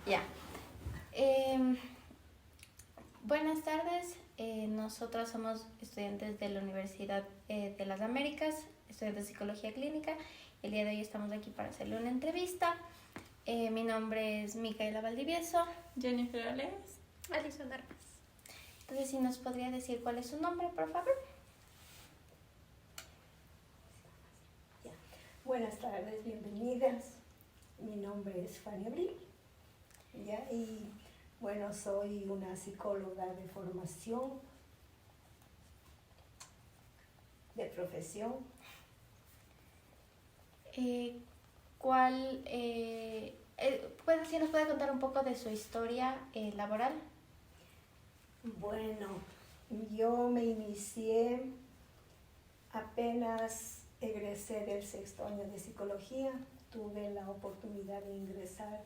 Ya. Buenas tardes. Nosotros somos estudiantes de la Universidad de las Américas, estudiantes de Psicología Clínica. El día de hoy estamos aquí para hacerle una entrevista. Mi nombre es Micaela Valdivieso. Jennifer Aleves. Alison Armas. Entonces, si nos podría decir cuál es su nombre, por favor. Buenas tardes, bienvenidas. Mi nombre es Fanny Abril. Y bueno, soy una psicóloga de formación, de profesión. Si nos puede contar un poco de su historia laboral. Bueno, yo me inicié apenas egresé del 6º año de psicología. Tuve la oportunidad de ingresar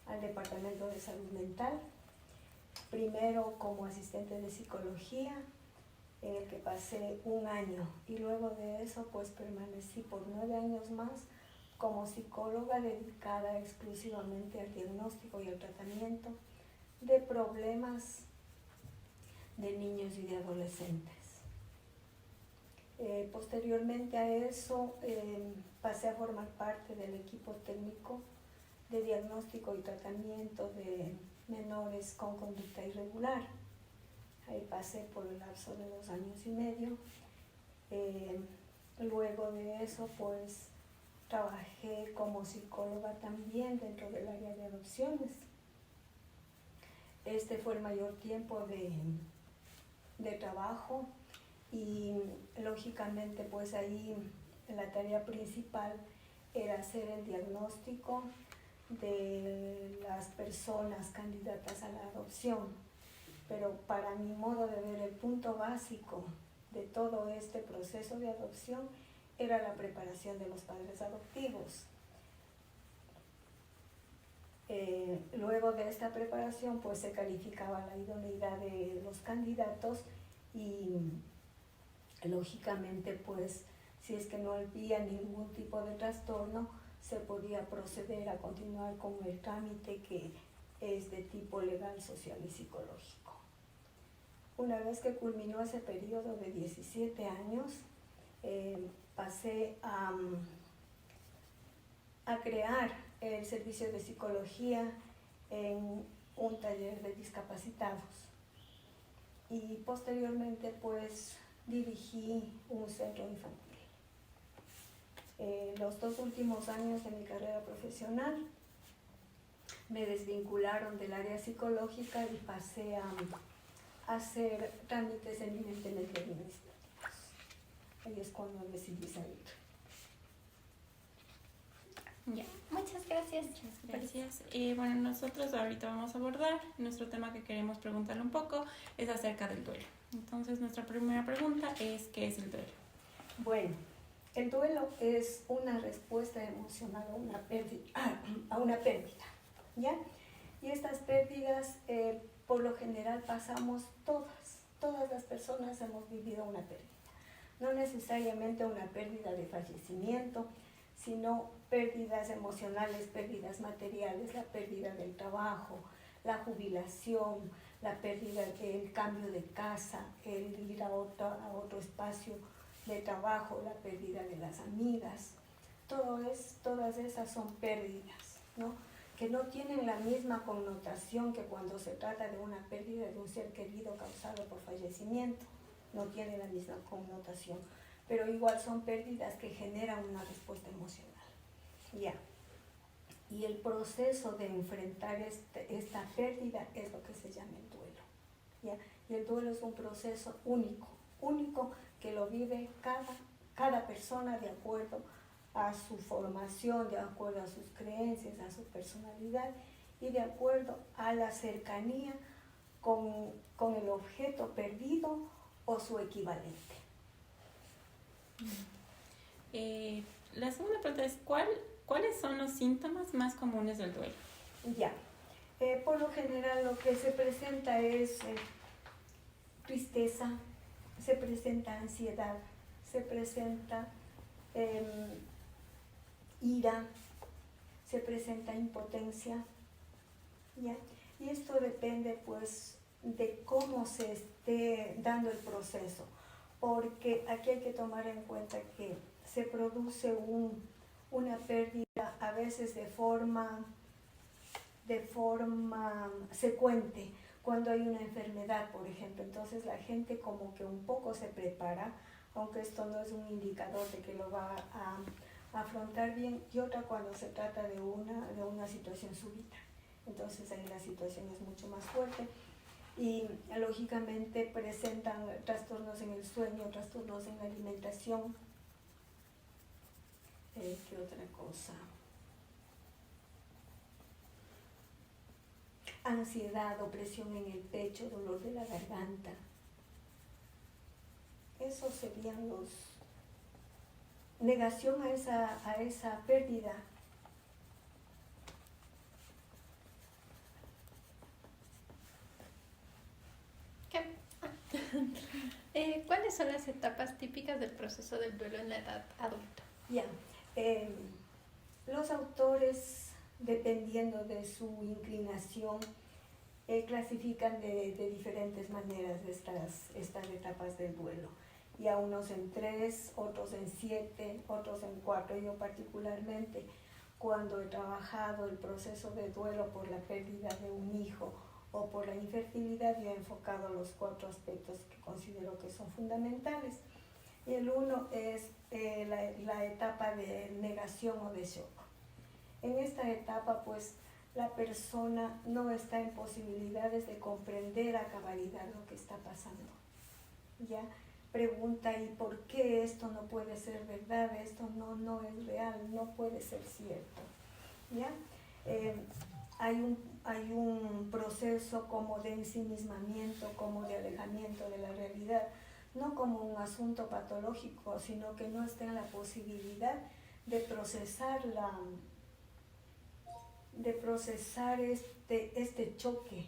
al Departamento de Salud Mental, primero como asistente de psicología, en el que pasé 1 año, y luego de eso pues permanecí por 9 años más como psicóloga dedicada exclusivamente al diagnóstico y al tratamiento de problemas de niños y de adolescentes. Posteriormente a eso pasé a formar parte del equipo técnico de diagnóstico y tratamiento de menores con conducta irregular. Ahí pasé por el lapso de 2 años y medio. Luego de eso pues trabajé como psicóloga también dentro del área de adopciones. Este fue el mayor tiempo de trabajo, y lógicamente pues ahí la tarea principal era hacer el diagnóstico de las personas candidatas a la adopción. Pero para mi modo de ver, el punto básico de todo este proceso de adopción era la preparación de los padres adoptivos. Luego de esta preparación pues se calificaba la idoneidad de los candidatos, y lógicamente pues si es que no había ningún tipo de trastorno se podía proceder a continuar con el trámite, que es de tipo legal, social y psicológico. Una vez que culminó ese periodo de 17 años, pasé a crear el servicio de psicología en un taller de discapacitados, y posteriormente pues dirigí un centro infantil. Los 2 últimos años de mi carrera profesional me desvincularon del área psicológica y pasé a hacer trámites eminentemente administrativos. Ahí es cuando decidí salir. Ya. Muchas gracias. Gracias. Bueno, nosotros ahorita vamos a abordar nuestro tema que queremos preguntarle un poco, es acerca del duelo. Entonces, nuestra primera pregunta es, ¿qué es el duelo? Bueno, el duelo es una respuesta emocional a una pérdida, ¿ya? Y estas pérdidas, por lo general, pasamos todas las personas hemos vivido una pérdida. No necesariamente una pérdida de fallecimiento, sino pérdidas emocionales, pérdidas materiales, la pérdida del trabajo, la jubilación, la pérdida del cambio de casa, el ir a otro espacio de trabajo, la pérdida de las amigas. Todas esas son pérdidas, ¿no? Que no tienen la misma connotación que cuando se trata de una pérdida de un ser querido causado por fallecimiento. No tiene la misma connotación, pero igual son pérdidas que generan una respuesta emocional. Ya. Y el proceso de enfrentar esta pérdida es lo que se llama el duelo, ¿ya? Y el duelo es un proceso único que lo vive cada persona de acuerdo a su formación, de acuerdo a sus creencias, a su personalidad y de acuerdo a la cercanía con el objeto perdido o su equivalente. La segunda pregunta es, ¿cuáles son los síntomas más comunes del duelo? Ya, por lo general lo que se presenta es tristeza, se presenta ansiedad, se presenta ira, se presenta impotencia, ¿ya? Y esto depende pues de cómo se esté dando el proceso, porque aquí hay que tomar en cuenta que se produce una pérdida a veces de forma secuente, cuando hay una enfermedad, por ejemplo. Entonces la gente como que un poco se prepara, aunque esto no es un indicador de que lo va a afrontar bien, y otra cuando se trata de una situación súbita. Entonces ahí la situación es mucho más fuerte y lógicamente presentan trastornos en el sueño, trastornos en la alimentación. ¿Qué otra cosa? Ansiedad, opresión en el pecho, dolor de la garganta. Esos serían los... Negación a esa pérdida. ¿Cuáles son las etapas típicas del proceso del duelo en la edad adulta? Ya, los autores, dependiendo de su inclinación, clasifican de diferentes maneras estas etapas del duelo. Y a unos en 3, otros en 7, otros en 4. Yo particularmente, cuando he trabajado el proceso de duelo por la pérdida de un hijo o por la infertilidad, yo he enfocado los 4 aspectos que considero que son fundamentales. Y el 1 es la etapa de negación o de shock. En esta etapa, pues, la persona no está en posibilidades de comprender a cabalidad lo que está pasando. ¿Ya? Pregunta, ¿y por qué esto no puede ser verdad? Esto no es real, no puede ser cierto. ¿Ya? Hay un proceso como de ensimismamiento, como de alejamiento de la realidad, no como un asunto patológico, sino que no está en la posibilidad de procesar este choque,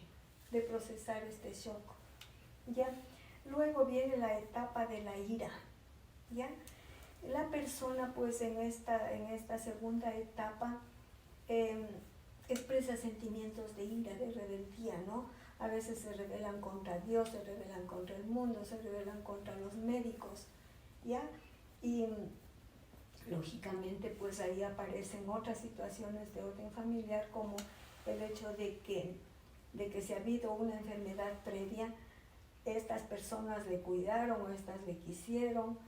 de procesar este shock. ¿Ya? Luego viene la etapa de la ira. ¿Ya? La persona, pues, en esta segunda etapa expresa sentimientos de ira, de rebeldía, ¿no? A veces se rebelan contra Dios, se rebelan contra el mundo, se rebelan contra los médicos, ¿ya? Y lógicamente, pues ahí aparecen otras situaciones de orden familiar, como el hecho de que si ha habido una enfermedad previa, estas personas le cuidaron o estas le quisieron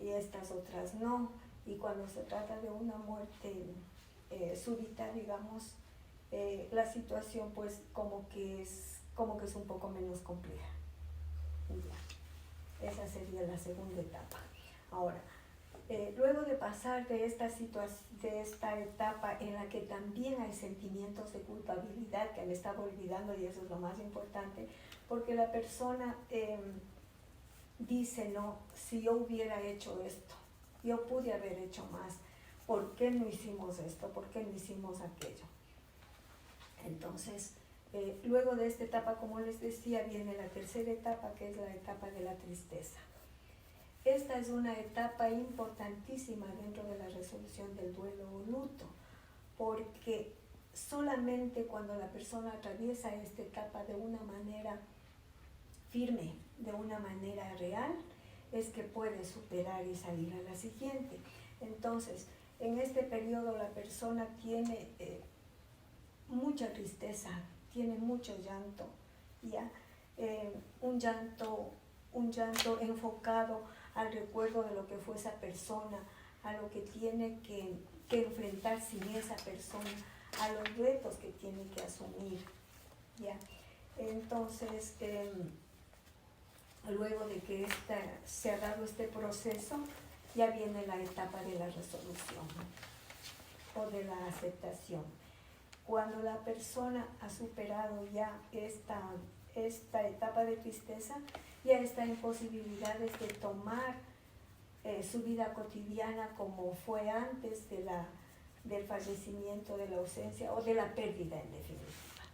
y estas otras no. Y cuando se trata de una muerte súbita, digamos, la situación pues como que es un poco menos compleja. Ya. Esa sería la segunda etapa. Ahora, luego de pasar de esta etapa en la que también hay sentimientos de culpabilidad, que me estaba olvidando, y eso es lo más importante, porque la persona dice, no, si yo hubiera hecho esto, yo pude haber hecho más, ¿por qué no hicimos esto? ¿Por qué no hicimos aquello? Entonces, luego de esta etapa, como les decía, viene la tercera etapa, que es la etapa de la tristeza. Esta es una etapa importantísima dentro de la resolución del duelo o luto, porque solamente cuando la persona atraviesa esta etapa de una manera firme, de una manera real, es que puede superar y salir a la siguiente. Entonces, en este periodo la persona tiene mucha tristeza, tiene mucho llanto, ¿ya? Un llanto enfocado al recuerdo de lo que fue esa persona, a lo que tiene que enfrentar sin esa persona, a los retos que tiene que asumir, ¿ya? Entonces, luego de que se ha dado este proceso, ya viene la etapa de la resolución o de la aceptación. Cuando la persona ha superado ya esta etapa de tristeza, ya está en posibilidades de tomar su vida cotidiana como fue antes del fallecimiento, de la ausencia o de la pérdida en definitiva.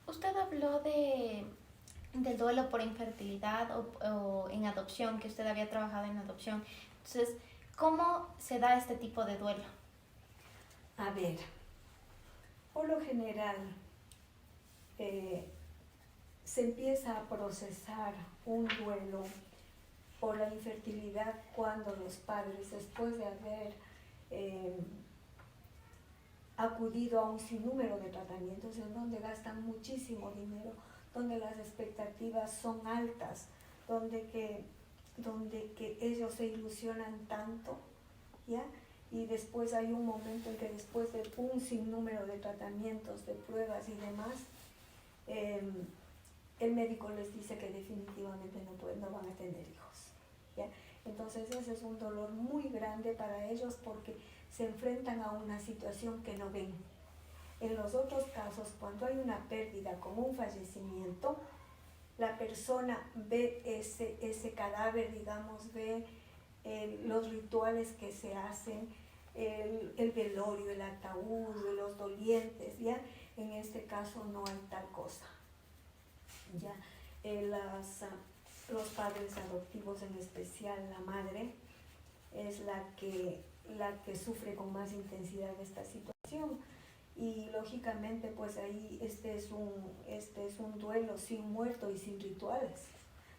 Usted habló del duelo por infertilidad o en adopción, que usted había trabajado en adopción. Entonces, ¿cómo se da este tipo de duelo? A ver, Por lo general, se empieza a procesar un duelo por la infertilidad cuando los padres, después de haber acudido a un sinnúmero de tratamientos en donde gastan muchísimo dinero, donde las expectativas son altas, donde que ellos se ilusionan tanto, ¿ya? Y después hay un momento en que después de un sinnúmero de tratamientos, de pruebas y demás, el médico les dice que definitivamente no van a tener hijos, ¿ya? Entonces ese es un dolor muy grande para ellos porque se enfrentan a una situación que no ven. En los otros casos, cuando hay una pérdida como un fallecimiento, la persona ve ese cadáver, digamos, ve los rituales que se hacen, el velorio, el ataúd, los dolientes, ¿ya? En este caso no hay tal cosa, ¿ya? Los padres adoptivos, en especial la madre, es la que sufre con más intensidad esta situación. Y lógicamente pues ahí este es un duelo sin muerto y sin rituales.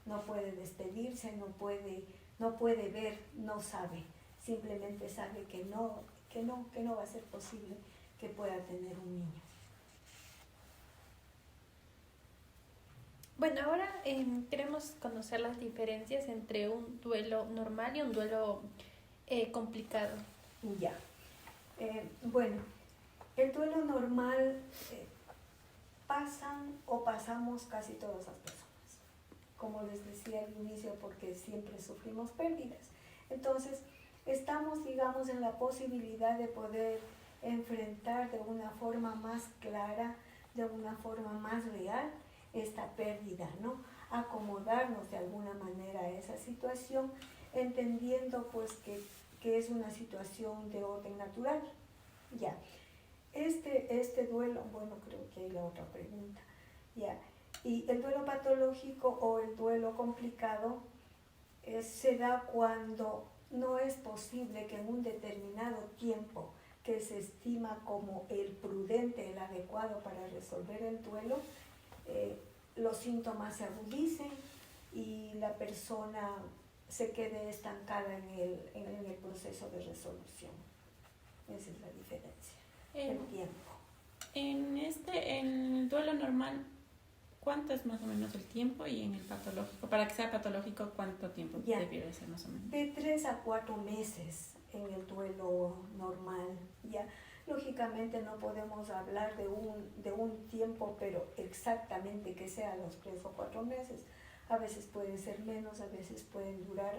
No puede despedirse, no puede ver, no sabe, simplemente sabe que no va a ser posible que pueda tener un niño. Bueno, ahora queremos conocer las diferencias entre un duelo normal y un duelo complicado. Ya. Bueno, el duelo normal pasamos casi todas las personas, como les decía al inicio, porque siempre sufrimos pérdidas. Entonces, estamos, digamos, en la posibilidad de poder enfrentar de una forma más clara, de una forma más real, esta pérdida, ¿no? Acomodarnos de alguna manera a esa situación, entendiendo pues que es una situación de orden natural. Ya. Este duelo, bueno, creo que hay la otra pregunta, ya. Y el duelo patológico o el duelo complicado se da cuando no es posible que en un determinado tiempo que se estima como el prudente, el adecuado para resolver el duelo, los síntomas se agudicen y la persona se quede estancada en el proceso de resolución. Esa es la diferencia, el tiempo. En el duelo normal, ¿cuánto es más o menos el tiempo? Y en el patológico, para que sea patológico, ¿cuánto tiempo debiera ser más o menos? De 3 a 4 meses en el duelo normal, ¿ya? Lógicamente no podemos hablar de un tiempo, pero exactamente que sea los 3 o 4 meses. A veces puede ser menos, a veces pueden durar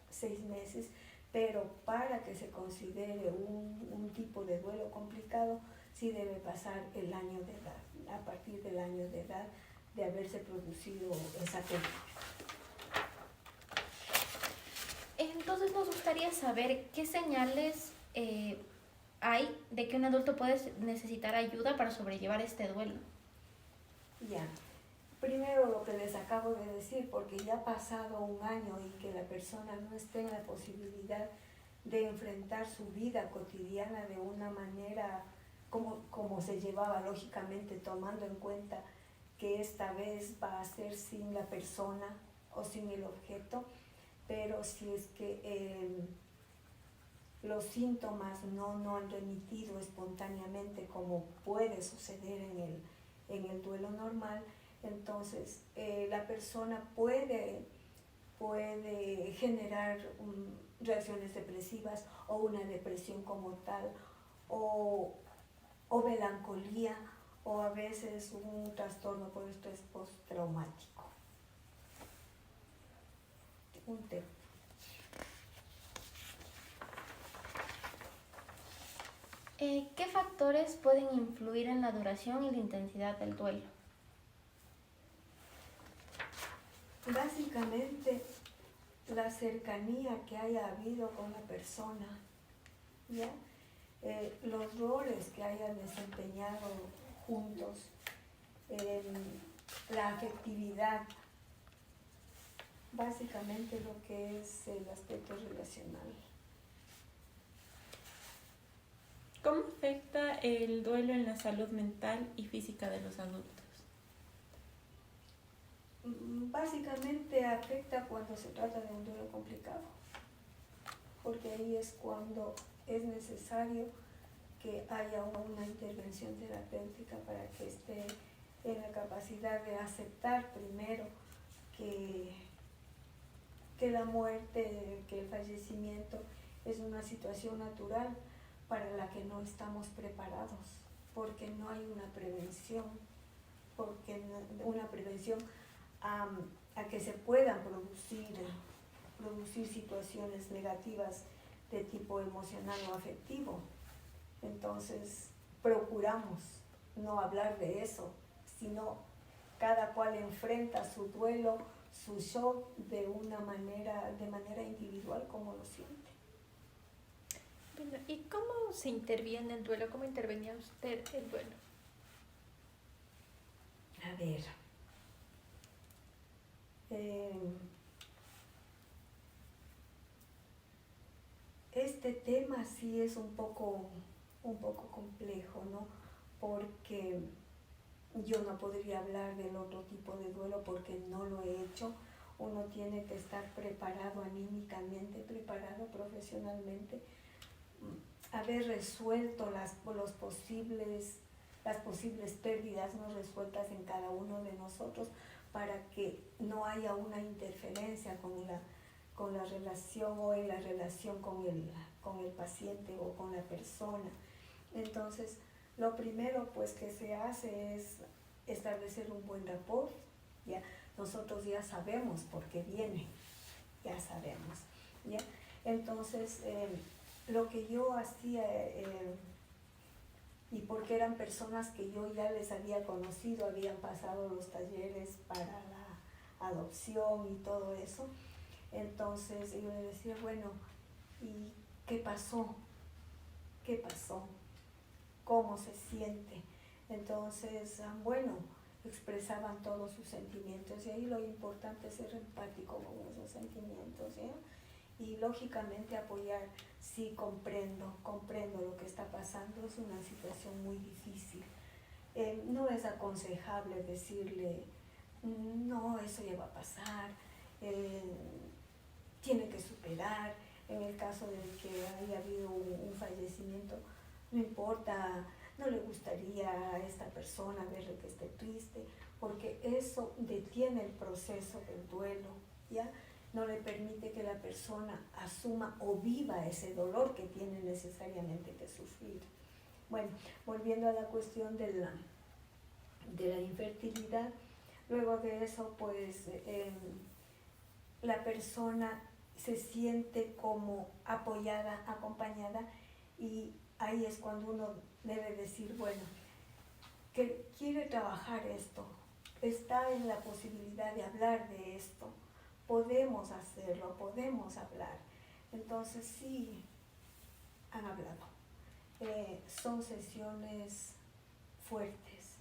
6 meses, pero para que se considere un tipo de duelo complicado, sí debe pasar el año de edad, a partir del año de edad de haberse producido esa pérdida. Entonces nos gustaría saber qué señales hay de que un adulto puede necesitar ayuda para sobrellevar este duelo. Ya. Primero lo que les acabo de decir, porque ya ha pasado un año y que la persona no esté en la posibilidad de enfrentar su vida cotidiana de una manera como se llevaba, lógicamente tomando en cuenta que esta vez va a ser sin la persona o sin el objeto, pero si es que los síntomas no han remitido espontáneamente como puede suceder en el duelo normal, entonces la persona puede generar reacciones depresivas o una depresión como tal, o melancolía, o a veces un trastorno por estrés postraumático. Un tema. ¿Qué factores pueden influir en la duración y la intensidad del duelo? Básicamente, la cercanía que haya habido con la persona, ¿ya? Los roles que hayan desempeñado juntos, la afectividad, básicamente lo que es el aspecto relacional. ¿Cómo afecta el duelo en la salud mental y física de los adultos? Básicamente afecta cuando se trata de un duelo complicado, porque ahí es cuando es necesario que haya una intervención terapéutica para que esté en la capacidad de aceptar primero que la muerte, que el fallecimiento es una situación natural para la que no estamos preparados, porque no hay una prevención, a que se puedan producir situaciones negativas de tipo emocional o afectivo. Entonces, procuramos no hablar de eso, sino cada cual enfrenta su duelo, su shock de manera individual como lo siente. Bueno, ¿y cómo se interviene el duelo? ¿Cómo intervenía usted el duelo? A ver, este tema sí es un poco complejo, ¿no? Porque yo no podría hablar del otro tipo de duelo porque no lo he hecho. Uno tiene que estar preparado anímicamente, preparado profesionalmente, haber resuelto las posibles pérdidas no resueltas en cada uno de nosotros para que no haya una interferencia con la relación o en la relación con el paciente o con la persona. Entonces, lo primero pues que se hace es establecer un buen rapport, ¿ya? Nosotros ya sabemos por qué viene, ya sabemos, ¿ya? Entonces, lo que yo hacía, y porque eran personas que yo ya les había conocido, habían pasado los talleres para la adopción y todo eso, entonces yo le decía, bueno, ¿y qué pasó? ¿Qué pasó? ¿Cómo se siente? Entonces, bueno, expresaban todos sus sentimientos y ahí lo importante es ser empático con esos sentimientos, ¿ya? Y lógicamente apoyar, sí, comprendo lo que está pasando, es una situación muy difícil. No es aconsejable decirle, no, eso ya va a pasar, tiene que superar. En el caso de que haya habido un fallecimiento, no importa, no le gustaría a esta persona verle que esté triste, porque eso detiene el proceso del duelo, ¿ya? No le permite que la persona asuma o viva ese dolor que tiene necesariamente que sufrir. Bueno, volviendo a la cuestión de la infertilidad, luego de eso, pues, la persona se siente como apoyada, acompañada, y ahí es cuando uno debe decir, bueno, que quiere trabajar esto, está en la posibilidad de hablar de esto, podemos hacerlo, podemos hablar. Entonces sí, han hablado. Son sesiones fuertes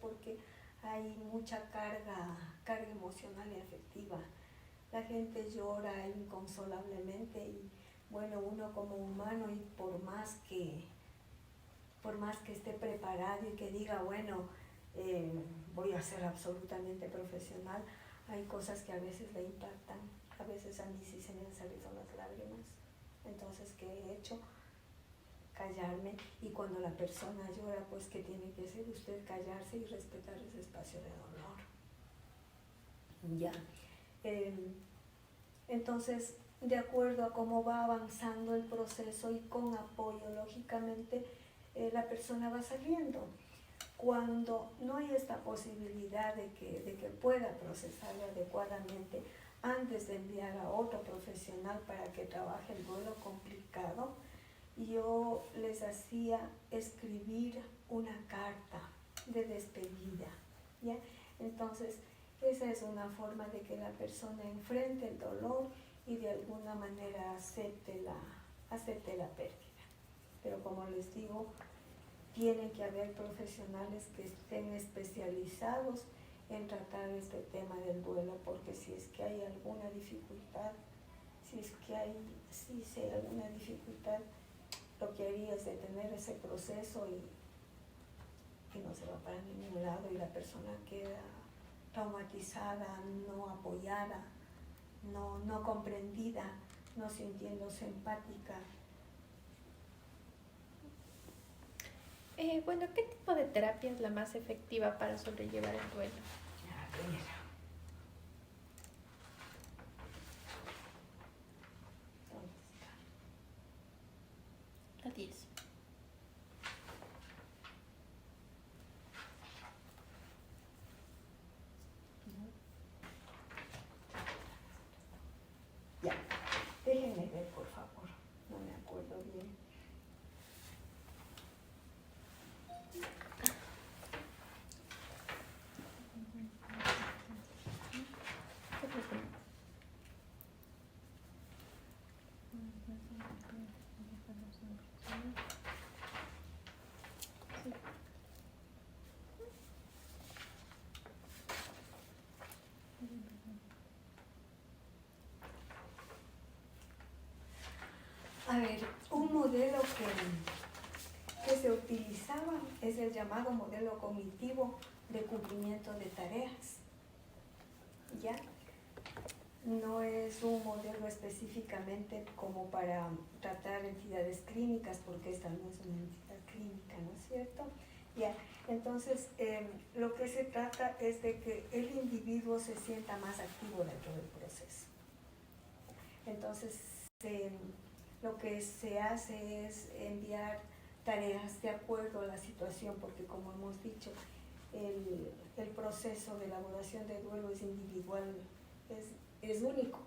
porque hay mucha carga emocional y afectiva. La gente llora inconsolablemente y bueno, uno como humano, y por más que esté preparado y que diga, bueno, voy a ser absolutamente profesional, hay cosas que a veces le impactan. A veces a mí sí se me han salido las lágrimas. Entonces, ¿qué he hecho? Callarme, y cuando la persona llora, pues ¿qué tiene que hacer usted? Callarse y respetar ese espacio de dolor. Ya. Entonces, de acuerdo a cómo va avanzando el proceso y con apoyo, lógicamente, la persona va saliendo. Cuando no hay esta posibilidad de que pueda procesarlo adecuadamente antes de enviar a otro profesional para que trabaje el duelo complicado, yo les hacía escribir una carta de despedida, ¿ya? Entonces, esa es una forma de que la persona enfrente el dolor y de alguna manera acepte la pérdida. Pero como les digo, tienen que haber profesionales que estén especializados en tratar este tema del duelo, porque si es que hay alguna dificultad, lo que haría es detener ese proceso y que no se va para ningún lado y la persona queda traumatizada, no apoyada, no comprendida, no sintiéndose empática. Bueno, ¿qué tipo de terapia es la más efectiva para sobrellevar el duelo? A ver. ¿Dónde está? A 10. Ya, déjenme ver, por favor, no me acuerdo bien. A ver, un modelo que se utilizaba es el llamado modelo cognitivo de cumplimiento de tareas. ¿Ya? No es un modelo específicamente como para tratar entidades clínicas, porque esta no es una entidad clínica, ¿no es cierto? Ya, entonces lo que se trata es de que el individuo se sienta más activo dentro del proceso. Entonces, lo que se hace es enviar tareas de acuerdo a la situación, porque como hemos dicho, el proceso de elaboración de duelo es individual, es único,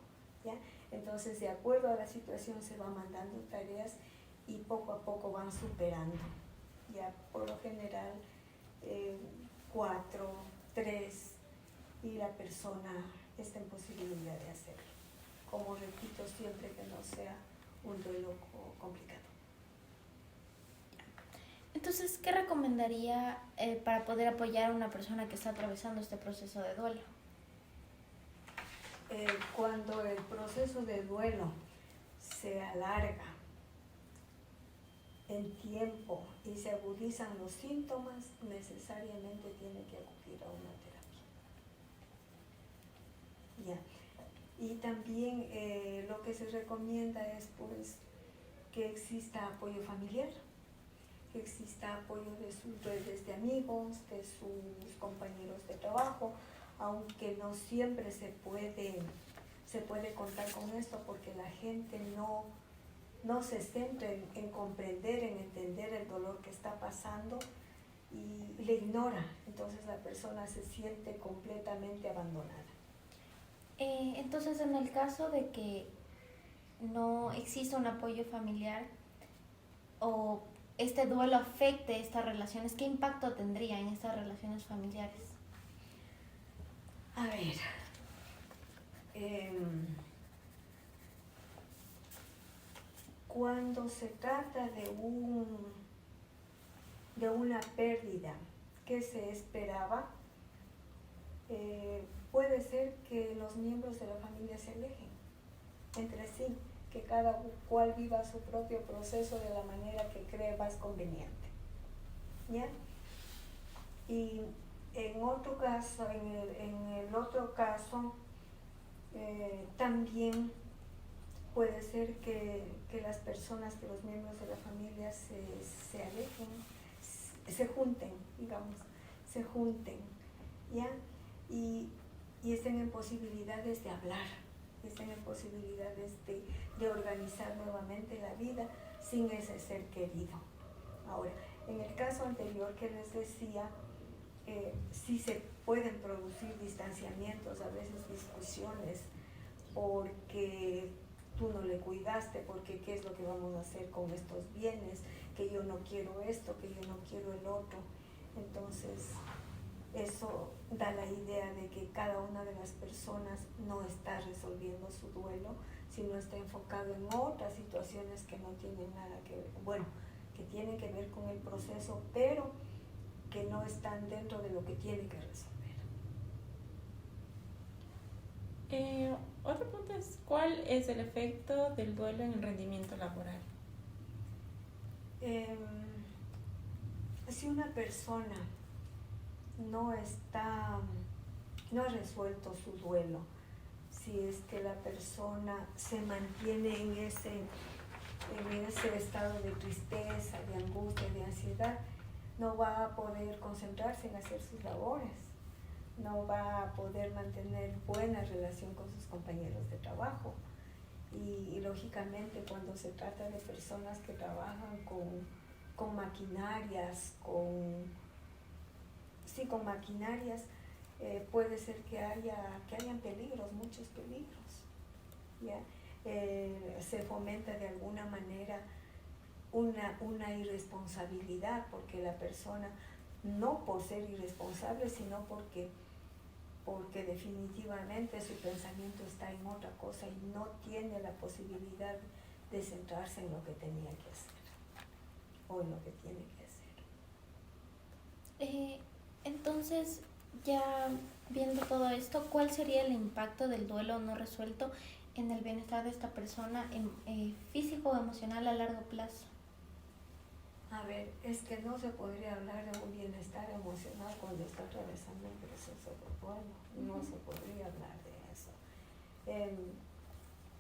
¿ya? Entonces, de acuerdo a la situación se va mandando tareas y poco a poco van superando, ya por lo general 4, 3 y la persona está en posibilidad de hacerlo. Como repito, siempre que no sea un duelo complicado. Entonces, ¿qué recomendaría para poder apoyar a una persona que está atravesando este proceso de duelo? Cuando el proceso de duelo se alarga en tiempo y se agudizan los síntomas, necesariamente tiene que acudir a una terapia. Ya. Y también lo que se recomienda es pues que exista apoyo familiar, que exista apoyo de sus redes de amigos, de sus compañeros de trabajo, aunque no siempre se puede contar con esto, porque la gente no se centra en comprender, en entender el dolor que está pasando y le ignora. Entonces la persona se siente completamente abandonada. Entonces, en el caso de que no exista un apoyo familiar o este duelo afecte estas relaciones, ¿qué impacto tendría en estas relaciones familiares? A ver, cuando se trata de una pérdida que se esperaba, puede ser que los miembros de la familia se alejen entre sí, que cada cual viva su propio proceso de la manera que cree más conveniente, ¿ya? Y en otro caso, en el otro caso, también puede ser que las personas, que los miembros de la familia se alejen, se junten, digamos, ¿ya? Y estén en posibilidades de hablar, estén en posibilidades de organizar nuevamente la vida sin ese ser querido. Ahora, en el caso anterior que les decía, sí se pueden producir distanciamientos, a veces discusiones, porque tú no le cuidaste, porque qué es lo que vamos a hacer con estos bienes, que yo no quiero esto, que yo no quiero el otro. Entonces, eso da la idea de que cada una de las personas no está resolviendo su duelo, sino está enfocado en otras situaciones que no tienen nada que ver, bueno, que tienen que ver con el proceso, pero que no están dentro de lo que tiene que resolver. Otro punto es, ¿cuál es el efecto del duelo en el rendimiento laboral? Em, si una persona no no ha resuelto su duelo, si es que la persona se mantiene en ese estado de tristeza, de angustia, de ansiedad, no va a poder concentrarse en hacer sus labores, no va a poder mantener buena relación con sus compañeros de trabajo. Y lógicamente cuando se trata de personas que trabajan con maquinarias, con maquinarias, puede ser que hayan peligros, muchos peligros, ¿ya? Se fomenta de alguna manera una irresponsabilidad, porque la persona, no por ser irresponsable, sino porque definitivamente su pensamiento está en otra cosa y no tiene la posibilidad de centrarse en lo que tenía que hacer o en lo que tiene que hacer. Entonces, ya viendo todo esto, ¿cuál sería el impacto del duelo no resuelto en el bienestar de esta persona, físico o emocional a largo plazo? A ver, es que no se podría hablar de un bienestar emocional cuando está atravesando un proceso de duelo. No se podría hablar de eso.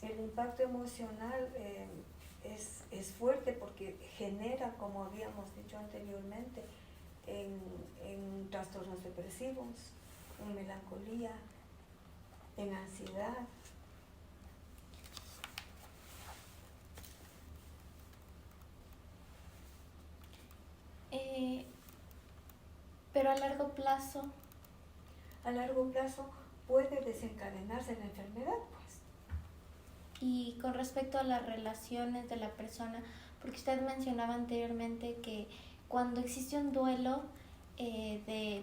El impacto emocional es fuerte porque genera, como habíamos dicho anteriormente, en trastornos depresivos, en melancolía, en ansiedad. Pero a largo plazo. A largo plazo puede desencadenarse la enfermedad, pues. Y con respecto a las relaciones de la persona, porque usted mencionaba anteriormente que cuando existe un duelo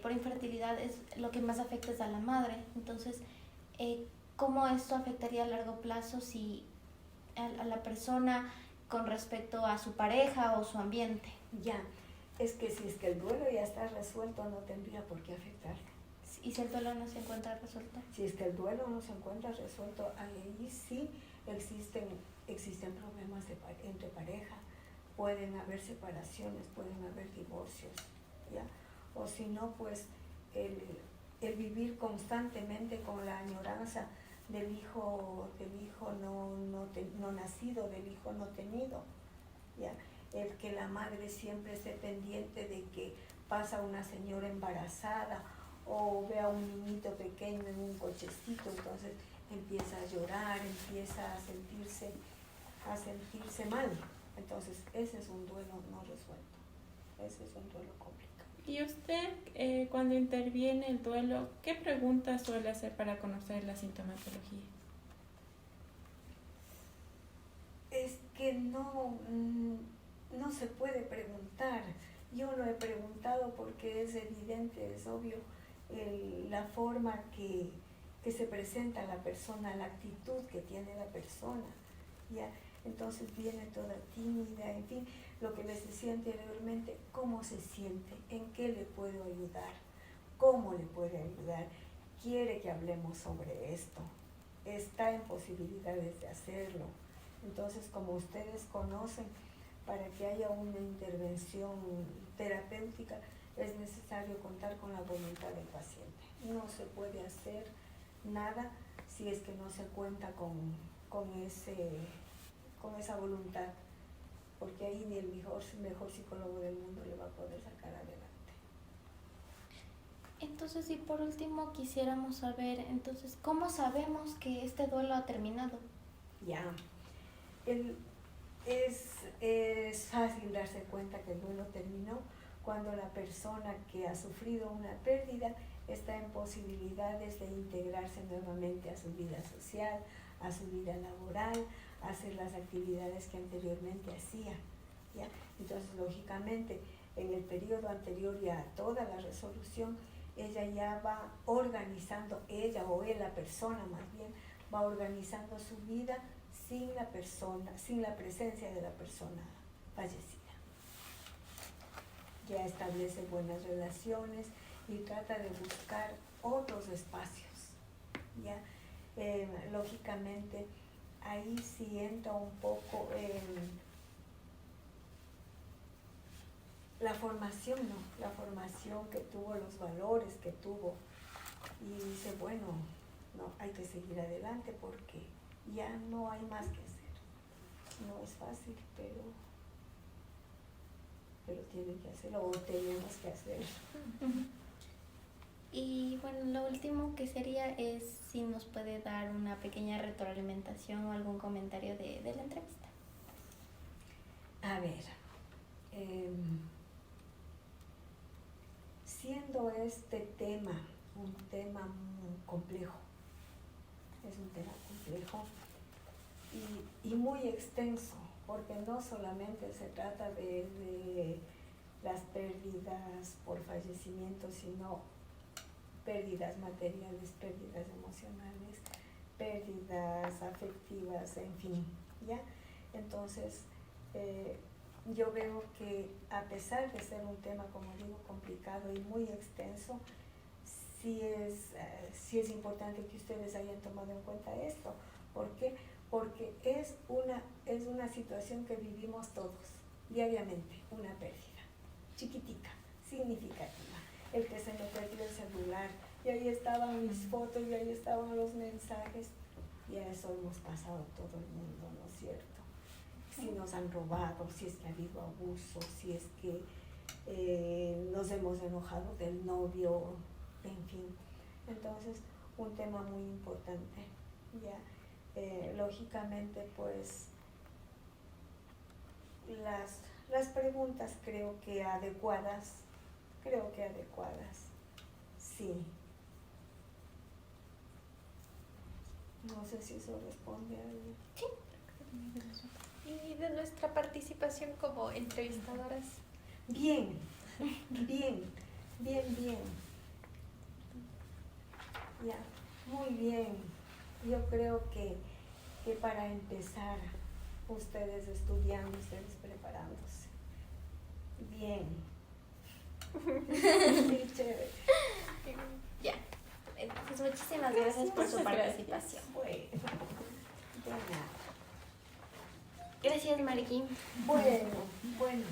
por infertilidad, lo que más afecta es a la madre. Entonces, ¿cómo esto afectaría a largo plazo a la persona con respecto a su pareja o su ambiente? Ya, es que si es que el duelo ya está resuelto, no tendría por qué afectarlo. ¿Y si el duelo no se encuentra resuelto? Si es que el duelo no se encuentra resuelto, ahí sí existen problemas entre pareja, pueden haber separaciones, pueden haber divorcios, ¿ya? O si no, pues el vivir constantemente con la añoranza del hijo no nacido, del hijo no tenido, ¿ya? El que la madre siempre esté pendiente de que pasa una señora embarazada o ve a un niñito pequeño en un cochecito, entonces empieza a llorar, empieza a sentirse mal. Entonces ese es un duelo no resuelto, ese es un duelo complicado. Y usted, cuando interviene el duelo, ¿qué preguntas suele hacer para conocer la sintomatología? Es que no se puede preguntar. Yo lo he preguntado porque es evidente, es obvio, la forma que se presenta la persona, la actitud que tiene la persona, ¿ya? Entonces viene toda tímida, en fin, lo que les decía anteriormente, cómo se siente, en qué le puedo ayudar, cómo le puede ayudar, quiere que hablemos sobre esto, está en posibilidades de hacerlo. Entonces, como ustedes conocen, para que haya una intervención terapéutica es necesario contar con la voluntad del paciente. No se puede hacer nada si es que no se cuenta con esa voluntad, porque ahí ni el mejor psicólogo del mundo le va a poder sacar adelante. Entonces, y por último quisiéramos saber, entonces, ¿cómo sabemos que este duelo ha terminado? Ya, es fácil darse cuenta que el duelo terminó cuando la persona que ha sufrido una pérdida está en posibilidades de integrarse nuevamente a su vida social, a su vida laboral, a hacer las actividades que anteriormente hacía, ¿ya? Entonces, lógicamente, en el periodo anterior ya a toda la resolución, ella ya va organizando, ella o él, la persona más bien, va organizando su vida sin la presencia de la persona fallecida. Ya establece buenas relaciones y trata de buscar otros espacios, ¿ya? Lógicamente, ahí sí entra un poco la formación, ¿no? La formación que tuvo, los valores que tuvo. Y dice, bueno, no, hay que seguir adelante porque ya no hay más que hacer. No es fácil, pero tienen que hacerlo o tenemos que hacerlo. Y bueno, lo último que sería es si nos puede dar una pequeña retroalimentación o algún comentario de la entrevista. A ver, siendo este tema un tema muy complejo, es un tema complejo y muy extenso, porque no solamente se trata de las pérdidas por fallecimiento, sino pérdidas materiales, pérdidas emocionales, pérdidas afectivas, en fin, ¿ya? Entonces, yo veo que a pesar de ser un tema, como digo, complicado y muy extenso, sí es importante que ustedes hayan tomado en cuenta esto. ¿Por qué? Porque es una situación que vivimos todos diariamente, una pérdida chiquitica, significativa. El que se me perdió el celular, y ahí estaban mis fotos, y ahí estaban los mensajes, y a eso hemos pasado todo el mundo, ¿no es cierto? Si nos han robado, si es que ha habido abuso, si es que nos hemos enojado del novio, en fin. Entonces, un tema muy importante, ¿ya? Lógicamente, pues, las preguntas creo que adecuadas, sí. No sé si eso responde a algo. Sí. Y de nuestra participación como entrevistadoras. Bien. Ya, muy bien. Yo creo que para empezar, ustedes estudiando, ustedes preparándose. Bien. Sí, chévere. Ya. Entonces, muchísimas gracias por su participación. Bueno, de nada. Gracias, Mariki. Bueno.